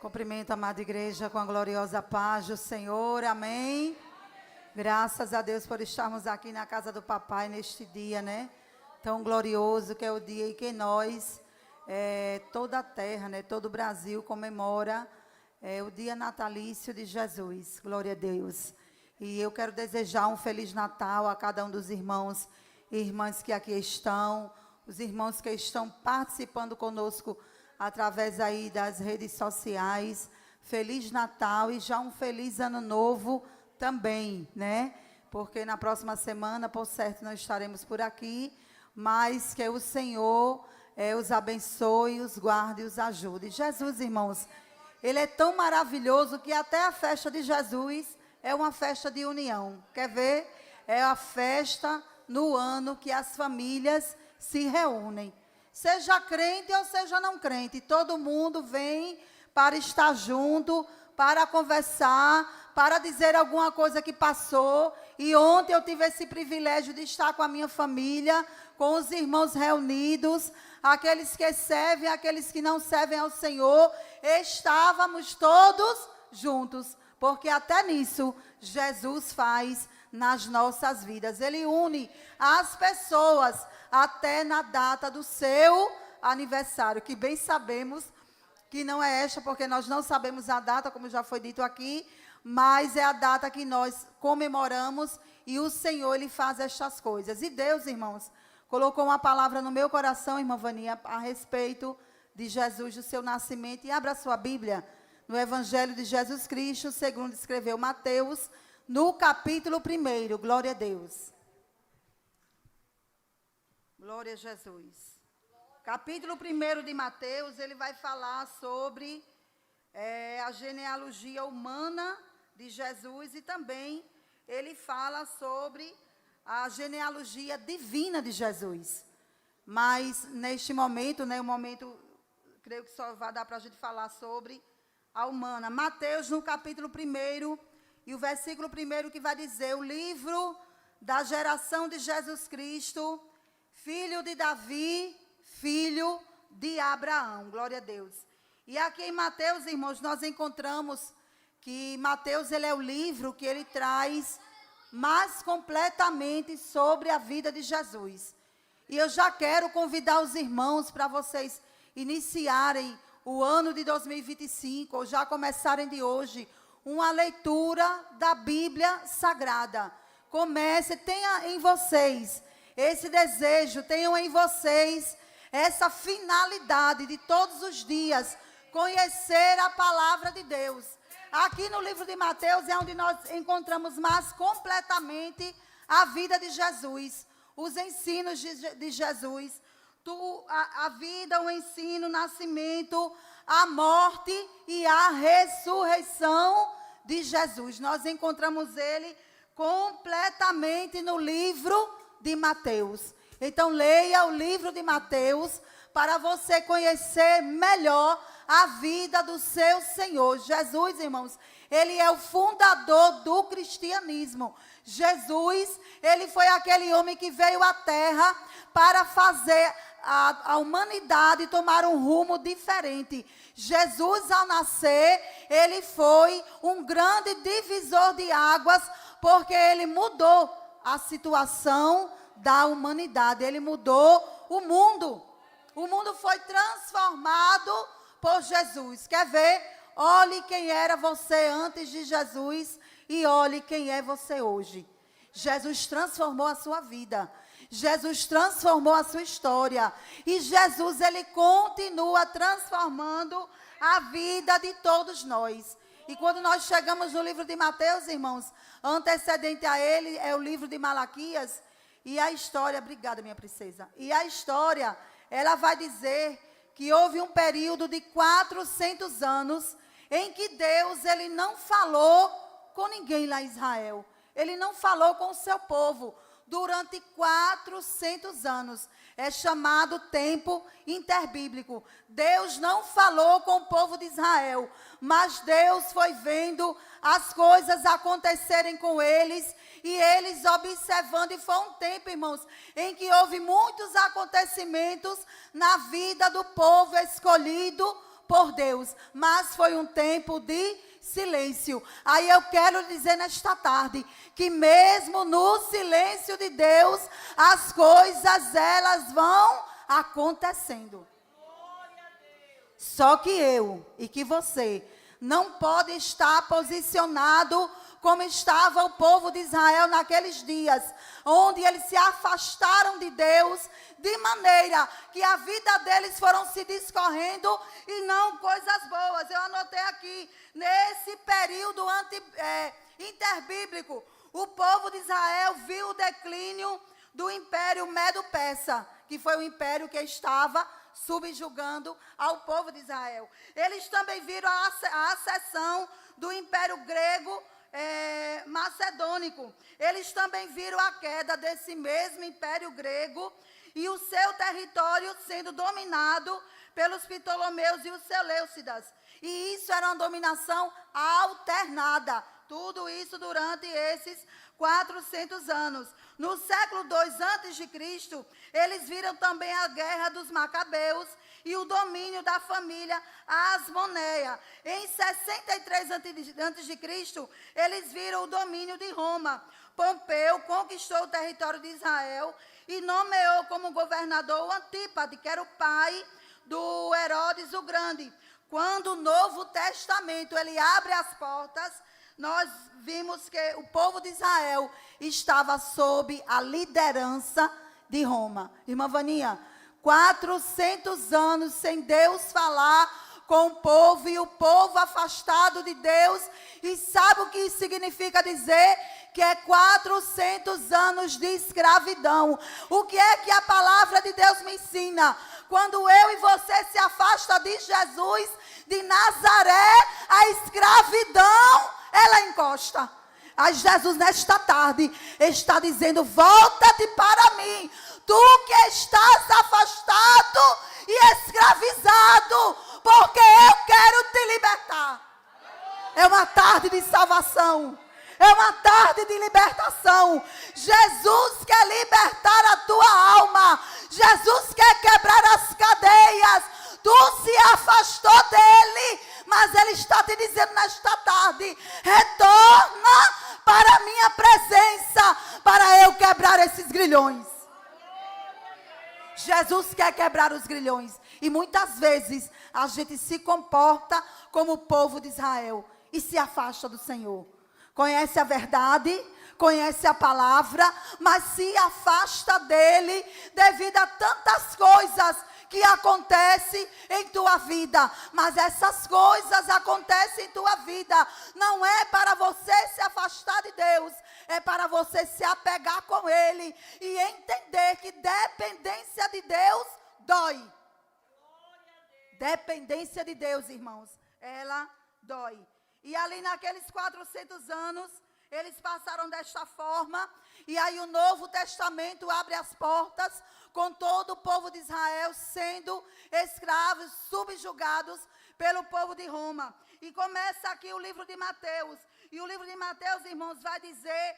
Cumprimento a amada igreja com a gloriosa paz do Senhor, amém? Graças a Deus por estarmos aqui na casa do papai neste dia, né? Tão glorioso que é o dia em que nós, toda a terra, né? Todo o Brasil comemora o dia natalício de Jesus, glória a Deus. E eu quero desejar um Feliz Natal a cada um dos irmãos e irmãs que aqui estão, os irmãos que estão participando conosco através aí das redes sociais. Feliz Natal e já um feliz Ano Novo também, né? Porque na próxima semana, por certo, não estaremos por aqui, mas que o Senhor os abençoe, os guarde e os ajude. Jesus, irmãos, Ele é tão maravilhoso que até a festa de Jesus é uma festa de união. Quer ver? É a festa no ano que as famílias se reúnem. Seja crente ou seja não crente, todo mundo vem para estar junto, para conversar, para dizer alguma coisa que passou. E ontem eu tive esse privilégio de estar com a minha família, com os irmãos reunidos, aqueles que servem, aqueles que não servem ao Senhor. Estávamos todos juntos, porque até nisso Jesus faz nas nossas vidas. Ele une as pessoas até na data do seu aniversário, que bem sabemos que não é esta, porque nós não sabemos a data, como já foi dito aqui, mas é a data que nós comemoramos e o Senhor, Ele faz estas coisas. E Deus, irmãos, colocou uma palavra no meu coração, irmã Vania, a respeito de Jesus, do seu nascimento. E abra sua Bíblia no Evangelho de Jesus Cristo, segundo escreveu Mateus, no capítulo 1, glória a Deus. Glória a Jesus. Capítulo 1 de Mateus, ele vai falar sobre a genealogia humana de Jesus e também ele fala sobre a genealogia divina de Jesus. Mas neste momento, né, o momento, creio que só vai dar para a gente falar sobre a humana. Mateus, no capítulo 1, e o versículo 1 que vai dizer: o livro da geração de Jesus Cristo, filho de Davi, filho de Abraão. Glória a Deus. E aqui em Mateus, irmãos, nós encontramos que Mateus, ele é o livro que ele traz mais completamente sobre a vida de Jesus. E eu já quero convidar os irmãos para vocês iniciarem o ano de 2025, ou já começarem de hoje, uma leitura da Bíblia Sagrada. Comece, tenha em vocês esse desejo, tenham em vocês essa finalidade de todos os dias conhecer a palavra de Deus. Aqui no livro de Mateus é onde nós encontramos mais completamente a vida de Jesus, os ensinos de Jesus, a vida, o ensino, o nascimento, a morte e a ressurreição de Jesus. Nós encontramos ele completamente no livro de Mateus. Então leia o livro de Mateus para você conhecer melhor a vida do seu Senhor. Jesus, irmãos, ele é o fundador do cristianismo. Jesus, ele foi aquele homem que veio à terra para fazer a humanidade tomar um rumo diferente. Jesus, ao nascer, ele foi um grande divisor de águas, porque ele mudou a situação da humanidade. Ele mudou o mundo. O mundo foi transformado por Jesus. Quer ver? Olhe quem era você antes de Jesus e olhe quem é você hoje. Jesus transformou a sua vida. Jesus transformou a sua história. E Jesus, ele continua transformando a vida de todos nós. E quando nós chegamos no livro de Mateus, irmãos, antecedente a ele é o livro de Malaquias. E a história, obrigada minha princesa, e a história, ela vai dizer que houve um período de 400 anos em que Deus, ele não falou com ninguém lá em Israel. Ele não falou com o seu povo durante 400 anos. É chamado tempo interbíblico. Deus não falou com o povo de Israel, mas Deus foi vendo as coisas acontecerem com eles e eles observando. E foi um tempo, irmãos, em que houve muitos acontecimentos na vida do povo escolhido por Deus, mas foi um tempo de silêncio. Aí eu quero dizer nesta tarde que mesmo no silêncio de Deus, as coisas elas vão acontecendo. Só que eu e que você não pode estar posicionado como estava o povo de Israel naqueles dias, onde eles se afastaram de Deus, de maneira que a vida deles foram se discorrendo e não coisas boas. Eu anotei aqui, nesse período interbíblico, o povo de Israel viu o declínio do Império Medo-Persa, que foi o império que estava subjugando ao povo de Israel. Eles também viram a ascensão do Império Grego Macedônico. Eles também viram a queda desse mesmo Império Grego e o seu território sendo dominado pelos Ptolomeus e os Seleucidas. E isso era uma dominação alternada. Tudo isso durante esses 400 anos. No século II a.C., eles viram também a guerra dos Macabeus e o domínio da família Asmoneia. Em 63 a.C., eles viram o domínio de Roma. Pompeu conquistou o território de Israel e nomeou como governador o Antípade, que era o pai do Herodes o Grande. Quando o Novo Testamento ele abre as portas, nós vimos que o povo de Israel estava sob a liderança de Roma. Irmã Vaninha, 400 anos sem Deus falar com o povo e o povo afastado de Deus. E sabe o que isso significa dizer? Que é 400 anos de escravidão. O que é que a palavra de Deus me ensina? Quando eu e você se afasta de Jesus, de Nazaré, a escravidão, ela encosta. Aí Jesus nesta tarde está dizendo: volta-te para mim, tu que estás afastado e escravizado, porque eu quero te libertar. É uma tarde de salvação. É uma tarde de libertação. Jesus quer libertar a tua alma. Jesus quer quebrar as cadeias. Tu se afastou dele, mas ele está te dizendo nesta tarde: retorna para a minha presença, para eu quebrar esses grilhões. Jesus quer quebrar os grilhões. E muitas vezes a gente se comporta como o povo de Israel e se afasta do Senhor. Conhece a verdade, conhece a palavra, mas se afasta dele devido a tantas coisas que acontecem em tua vida. Mas essas coisas acontecem em tua vida. Não é para você se afastar de Deus, é para você se apegar com ele e entender que dependência de Deus dói. Dependência de Deus, irmãos, ela dói. E ali naqueles 400 anos, eles passaram desta forma. E aí o Novo Testamento abre as portas, com todo o povo de Israel sendo escravos, subjugados pelo povo de Roma. E começa aqui o livro de Mateus. E o livro de Mateus, irmãos, vai dizer,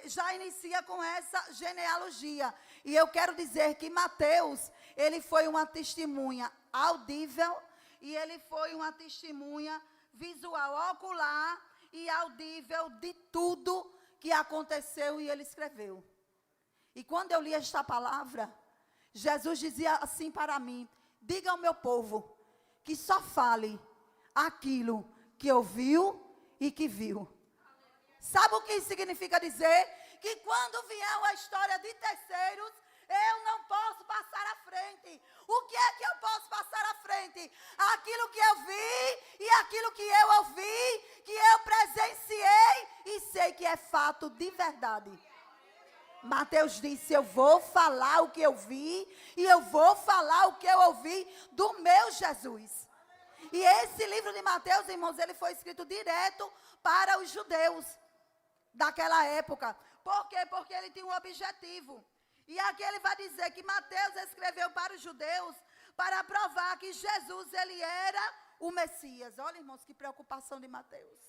já inicia com essa genealogia. E eu quero dizer que Mateus, ele foi uma testemunha audível e ele foi uma testemunha visual, ocular e audível de tudo que aconteceu e ele escreveu. E quando eu li esta palavra, Jesus dizia assim para mim: diga ao meu povo que só fale aquilo que ouviu e que viu. Sabe o que significa dizer? Que quando vier uma história de terceiros, eu não posso passar à frente. O que é que eu posso passar à frente? Aquilo que eu vi e aquilo que eu ouvi, que eu presenciei e sei que é fato de verdade. Mateus disse: eu vou falar o que eu vi e eu vou falar o que eu ouvi do meu Jesus. E esse livro de Mateus, irmãos, ele foi escrito direto para os judeus daquela época. Por quê? Porque ele tinha um objetivo. E aqui ele vai dizer que Mateus escreveu para os judeus para provar que Jesus, ele era o Messias. Olha, irmãos, que preocupação de Mateus.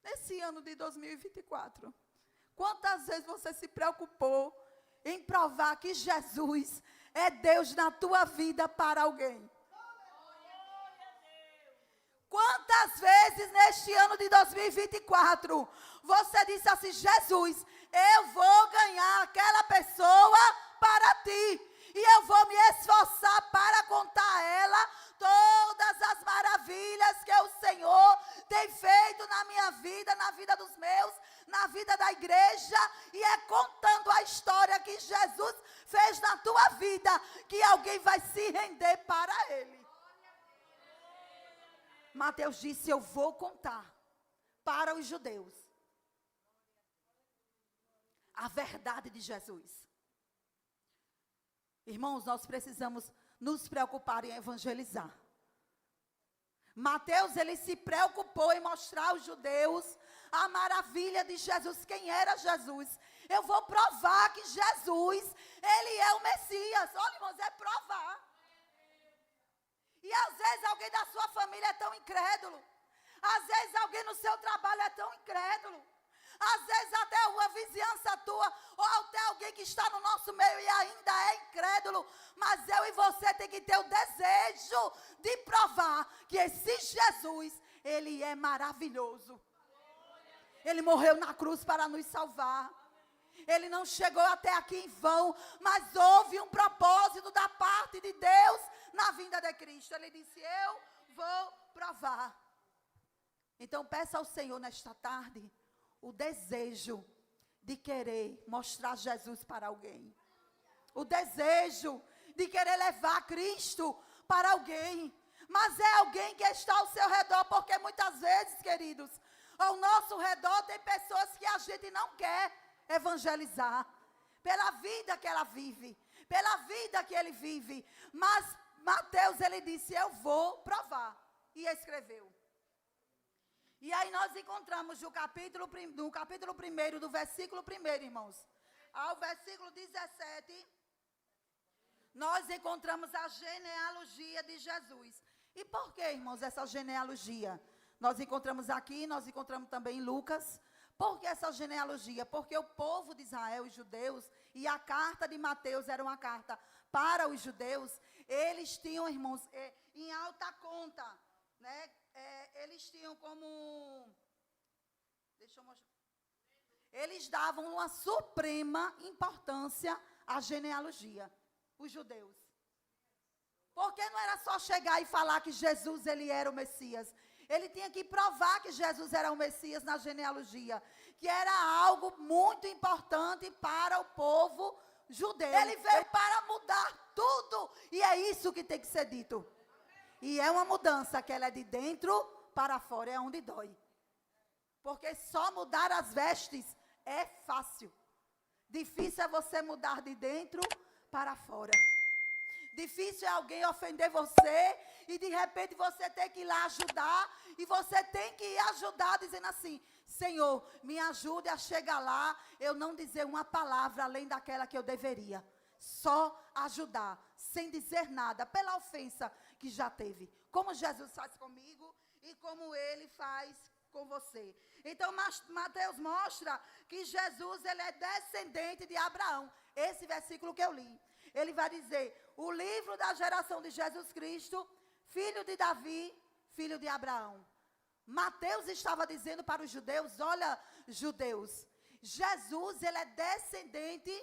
Nesse ano de 2024, quantas vezes você se preocupou em provar que Jesus é Deus na tua vida para alguém. Quantas vezes neste ano de 2024 você disse assim: Jesus, eu vou ganhar aquela pessoa para ti. E eu vou me esforçar para contar a ela todas as maravilhas que o Senhor tem feito na minha vida, na vida dos meus, na vida da igreja. E é contando a história que Jesus fez na tua vida que alguém vai se render para Ele. Mateus disse: eu vou contar para os judeus a verdade de Jesus. Irmãos, nós precisamos nos preocupar em evangelizar. Mateus, ele se preocupou em mostrar aos judeus a maravilha de Jesus, quem era Jesus. Eu vou provar que Jesus, ele é o Messias. Olha, irmãos, é provar. E às vezes alguém da sua família é tão incrédulo. Às vezes alguém no seu trabalho é tão incrédulo. Às vezes até a vizinhança tua, ou até alguém que está no nosso meio e ainda é incrédulo. Mas eu e você tem que ter o desejo de provar que esse Jesus, ele é maravilhoso. Ele morreu na cruz para nos salvar. Ele não chegou até aqui em vão, mas houve um propósito da parte de Deus na vinda de Cristo. Ele disse: eu vou provar. Então peça ao Senhor nesta tarde o desejo de querer mostrar Jesus para alguém. O desejo de querer levar Cristo para alguém. Mas é alguém que está ao seu redor, porque muitas vezes, queridos, ao nosso redor tem pessoas que a gente não quer evangelizar. Pela vida que ela vive, pela vida que ele vive. Mas Mateus, ele disse: eu vou provar. E escreveu. E aí nós encontramos no capítulo 1, do versículo 1, irmãos, ao versículo 17, nós encontramos a genealogia de Jesus. E por que, irmãos, essa genealogia? Nós encontramos aqui, nós encontramos também em Lucas. Por que essa genealogia? Porque o povo de Israel, os judeus, e a carta de Mateus era uma carta para os judeus, eles tinham, irmãos, em alta conta, né? Eles tinham como, deixa eu mostrar, eles davam uma suprema importância à genealogia, os judeus. Porque não era só chegar e falar que Jesus, ele era o Messias. Ele tinha que provar que Jesus era o Messias na genealogia, que era algo muito importante para o povo judeu. Ele veio para mudar tudo, e é isso que tem que ser dito. E é uma mudança que ela é de dentro para fora, é onde dói. Porque só mudar as vestes é fácil. Difícil é você mudar de dentro para fora. Difícil é alguém ofender você e de repente você tem que ir lá ajudar. E você tem que ir ajudar dizendo assim: Senhor, me ajude a chegar lá, eu não dizer uma palavra além daquela que eu deveria. Só ajudar, sem dizer nada, pela ofensa que já teve. Como Jesus faz comigo e como ele faz com você. Então Mateus mostra que Jesus, ele é descendente de Abraão. Esse versículo que eu li. Ele vai dizer: o livro da geração de Jesus Cristo, filho de Davi, filho de Abraão. Mateus estava dizendo para os judeus: olha, judeus, Jesus, ele é descendente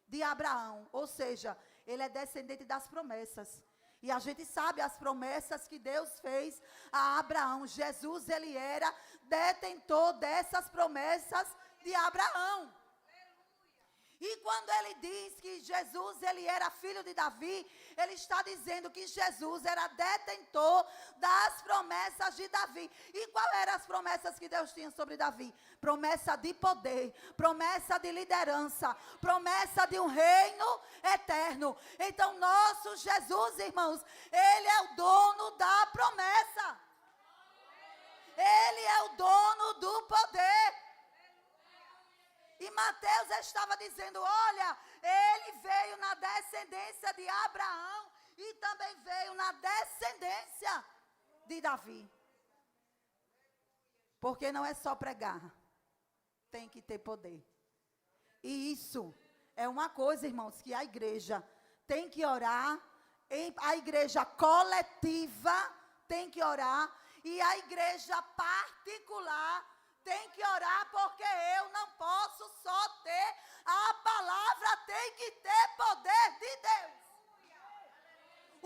de Abraão. Ou seja, ele é descendente das promessas. E a gente sabe as promessas que Deus fez a Abraão. Jesus, ele era detentor dessas promessas de Abraão. E quando ele diz que Jesus, ele era filho de Davi, ele está dizendo que Jesus era detentor das promessas de Davi. E quais eram as promessas que Deus tinha sobre Davi? Promessa de poder, promessa de liderança, promessa de um reino eterno. Então, nosso Jesus, irmãos, ele é o dono da promessa. Ele é o dono do poder. E Mateus estava dizendo: olha, ele veio na descendência de Abraão e também veio na descendência de Davi. Porque não é só pregar, tem que ter poder. E isso é uma coisa, irmãos, que a igreja tem que orar, a igreja coletiva tem que orar, e a igreja particular tem que orar, porque eu não posso só ter, a palavra tem que ter poder de Deus.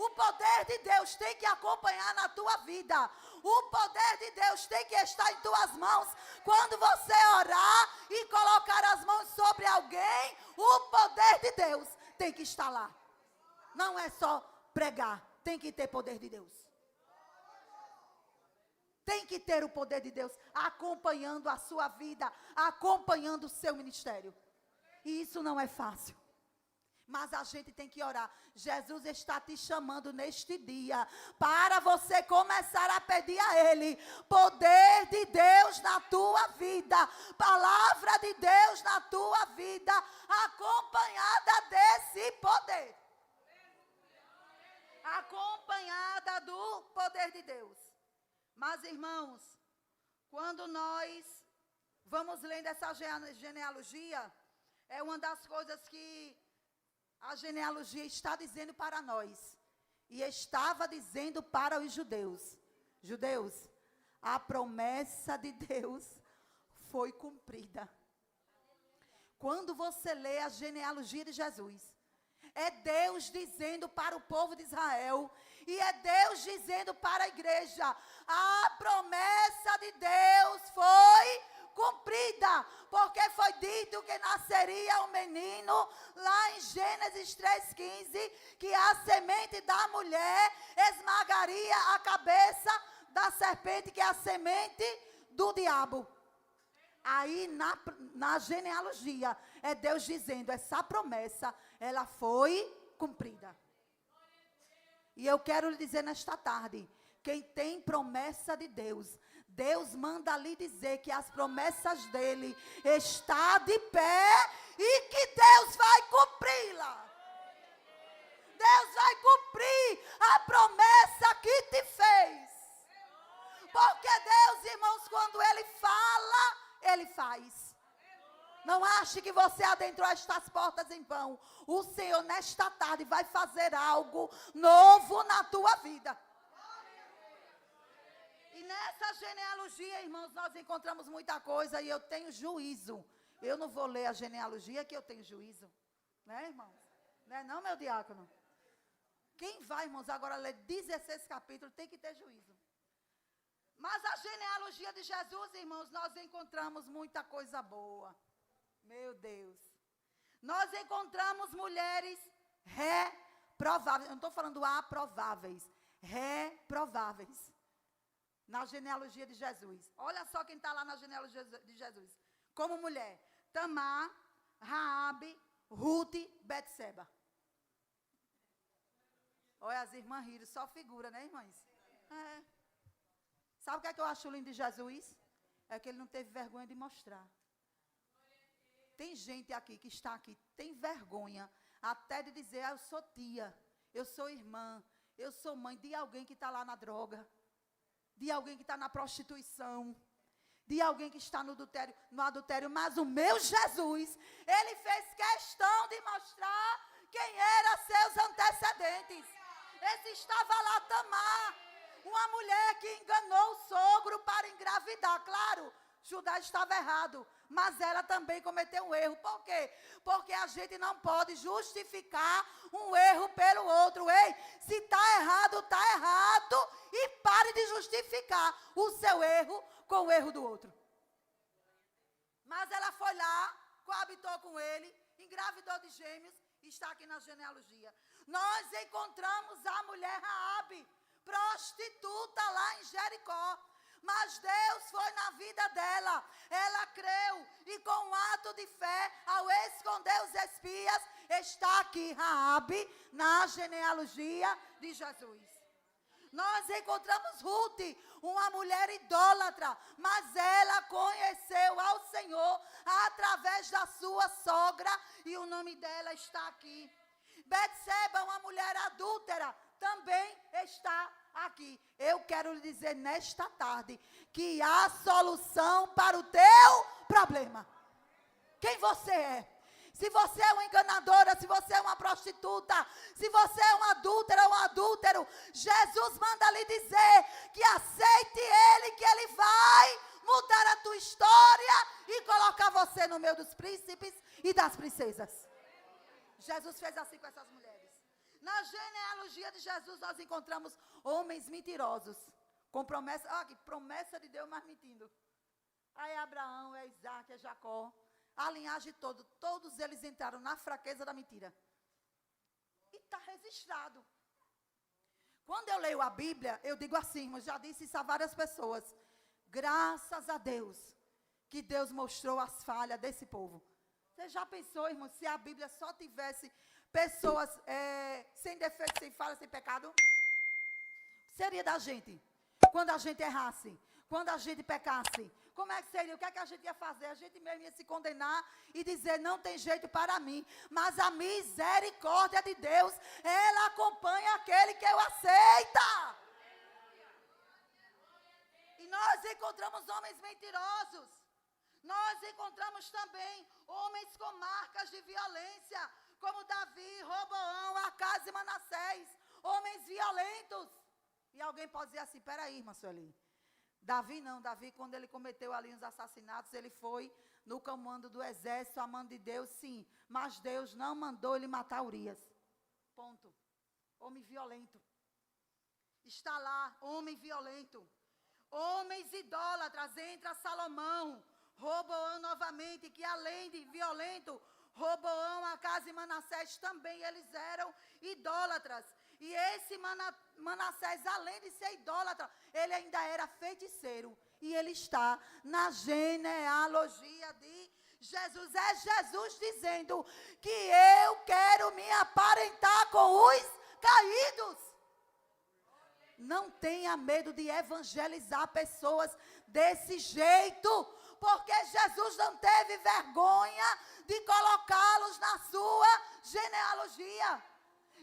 O poder de Deus tem que acompanhar na tua vida. O poder de Deus tem que estar em tuas mãos. Quando você orar e colocar as mãos sobre alguém, o poder de Deus tem que estar lá. Não é só pregar, tem que ter poder de Deus. Tem que ter o poder de Deus acompanhando a sua vida, acompanhando o seu ministério. E isso não é fácil. Mas a gente tem que orar. Jesus está te chamando neste dia para você começar a pedir a Ele poder de Deus na tua vida, palavra de Deus na tua vida, acompanhada desse poder. Acompanhada do poder de Deus. Mas, irmãos, quando nós vamos lendo essa genealogia, é uma das coisas que a genealogia está dizendo para nós, e estava dizendo para os judeus. Judeus, a promessa de Deus foi cumprida. Quando você lê a genealogia de Jesus, é Deus dizendo para o povo de Israel, e é Deus dizendo para a igreja, a promessa de Deus foi cumprida, porque foi dito que nasceria um menino, lá em Gênesis 3,15, que a semente da mulher esmagaria a cabeça da serpente, que é a semente do diabo. Aí na genealogia, é Deus dizendo, essa promessa, ela foi cumprida. E eu quero lhe dizer nesta tarde, quem tem promessa de Deus, Deus manda lhe dizer que as promessas dele estão de pé e que Deus vai cumpri-la. Deus vai cumprir a promessa que te fez. Porque Deus, irmãos, quando Ele fala, Ele faz. Não ache que você adentrou estas portas em vão. O Senhor, nesta tarde, vai fazer algo novo na tua vida. E nessa genealogia, irmãos, nós encontramos muita coisa e eu tenho juízo. Eu não vou ler a genealogia que eu tenho juízo. Né, irmãos? Não é não, meu diácono? Quem vai, irmãos, agora ler 16 capítulos tem que ter juízo. Mas a genealogia de Jesus, irmãos, nós encontramos muita coisa boa. Meu Deus. Nós encontramos mulheres reprováveis. Eu não estou falando aprováveis. Reprováveis. Na genealogia de Jesus. Olha só quem está lá na genealogia de Jesus. Como mulher. Tamar, Raabe, Ruth, Betseba. Olha, as irmãs riram. Só figura, né, irmãs? É. Sabe o que é que eu acho lindo de Jesus? É que ele não teve vergonha de mostrar. Tem gente aqui que está aqui, tem vergonha até de dizer, eu sou tia, eu sou irmã, eu sou mãe de alguém que está lá na droga, de alguém que está na prostituição, de alguém que está no adultério. Mas o meu Jesus, Ele fez questão de mostrar quem eram seus antecedentes. Esse estava lá, Tamar, uma mulher que enganou o sogro para engravidar. Claro, Judá estava errado, mas ela também cometeu um erro. Por quê? Porque a gente não pode justificar um erro pelo outro. Ei, se está errado, está errado. E pare de justificar o seu erro com o erro do outro. Mas ela foi lá, coabitou com ele, engravidou de gêmeos, e está aqui na genealogia. Nós encontramos a mulher Raabe, prostituta lá em Jericó. Mas Deus foi na vida dela, ela creu, e com um ato de fé, ao esconder os espias, está aqui Raabe, na genealogia de Jesus. Nós encontramos Ruth, uma mulher idólatra, mas ela conheceu ao Senhor através da sua sogra, e o nome dela está aqui. Betseba, uma mulher adúltera, também está aqui. Eu quero lhe dizer nesta tarde que há solução para o teu problema. Quem você é? Se você é uma enganadora, se você é uma prostituta, se você é uma adúltera ou um adúltero, Jesus manda lhe dizer que aceite Ele, que Ele vai mudar a tua história e colocar você no meio dos príncipes e das princesas. Jesus fez assim com essas mulheres. Na genealogia de Jesus nós encontramos homens mentirosos, com promessa, que promessa de Deus, mas mentindo. Aí é Abraão, é Isaac, é Jacó. A linhagem toda, todos eles entraram na fraqueza da mentira. E está registrado. Quando eu leio a Bíblia, eu digo assim, irmãos, já disse isso a várias pessoas. Graças a Deus, que Deus mostrou as falhas desse povo. Você já pensou, irmão, se a Bíblia só tivesse pessoas sem defeito, sem falha, sem pecado? Seria da gente. Quando a gente errasse, quando a gente pecasse, como é que seria? O que é que a gente ia fazer? A gente mesmo ia se condenar e dizer, não tem jeito para mim. Mas a misericórdia de Deus, ela acompanha aquele que o aceita. E nós encontramos homens mentirosos. Nós encontramos também homens com marcas de violência, como Davi, Roboão, Acaz e Manassés. Homens violentos. E alguém pode dizer assim, peraí, irmã Sueli. Davi não, Davi quando ele cometeu ali os assassinatos, ele foi no comando do exército, a mando de Deus, sim. Mas Deus não mandou ele matar Urias. Ponto. Homem violento. Está lá, homem violento. Homens idólatras, entra Salomão, Roboão novamente, que além de violento, Roboão, Acaz e Manassés também eles eram idólatras. E esse Manassés, além de ser idólatra, ele ainda era feiticeiro. E ele está na genealogia de Jesus. É Jesus dizendo que eu quero me aparentar com os caídos. Não tenha medo de evangelizar pessoas desse jeito, porque Jesus não teve vergonha de colocá-los na sua genealogia.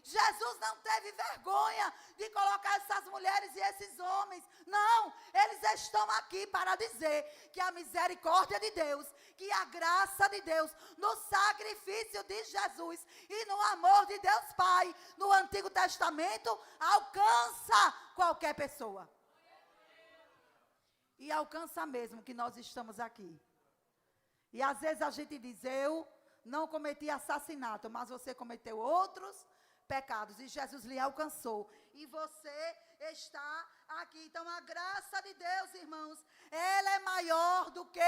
Jesus não teve vergonha de colocar essas mulheres e esses homens. Não, eles estão aqui para dizer que a misericórdia de Deus, que a graça de Deus, no sacrifício de Jesus e no amor de Deus Pai, no Antigo Testamento, alcança qualquer pessoa. E alcança mesmo que nós estamos aqui. E às vezes a gente diz, eu não cometi assassinato, mas você cometeu outros pecados, e Jesus lhe alcançou, e você está aqui. Então a graça de Deus, irmãos, ela é maior do que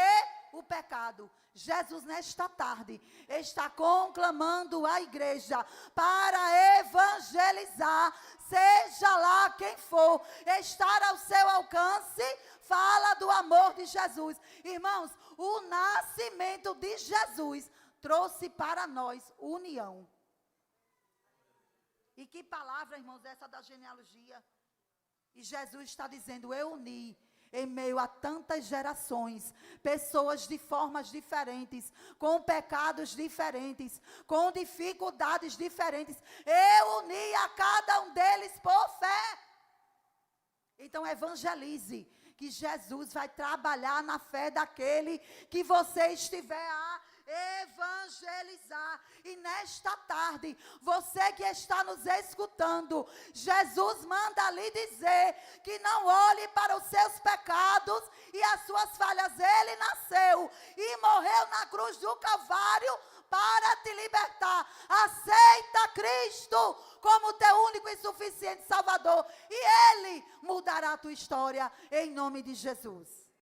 o pecado. Jesus nesta tarde está conclamando a igreja para evangelizar, seja lá quem for, estar ao seu alcance. Fala do amor de Jesus. Irmãos, o nascimento de Jesus trouxe para nós união. E que palavra, irmãos, essa da genealogia? E Jesus está dizendo, eu uni em meio a tantas gerações, pessoas de formas diferentes, com pecados diferentes, com dificuldades diferentes. Eu uni a cada um deles por fé. Então evangelize, que Jesus vai trabalhar na fé daquele que você estiver a evangelizar. E nesta tarde, você que está nos escutando, Jesus manda lhe dizer que não olhe para os seus pecados e as suas falhas. Ele nasceu e morreu na cruz do Calvário para te libertar. Aceita Cristo como teu único e suficiente Salvador, e Ele mudará a tua história em nome de Jesus.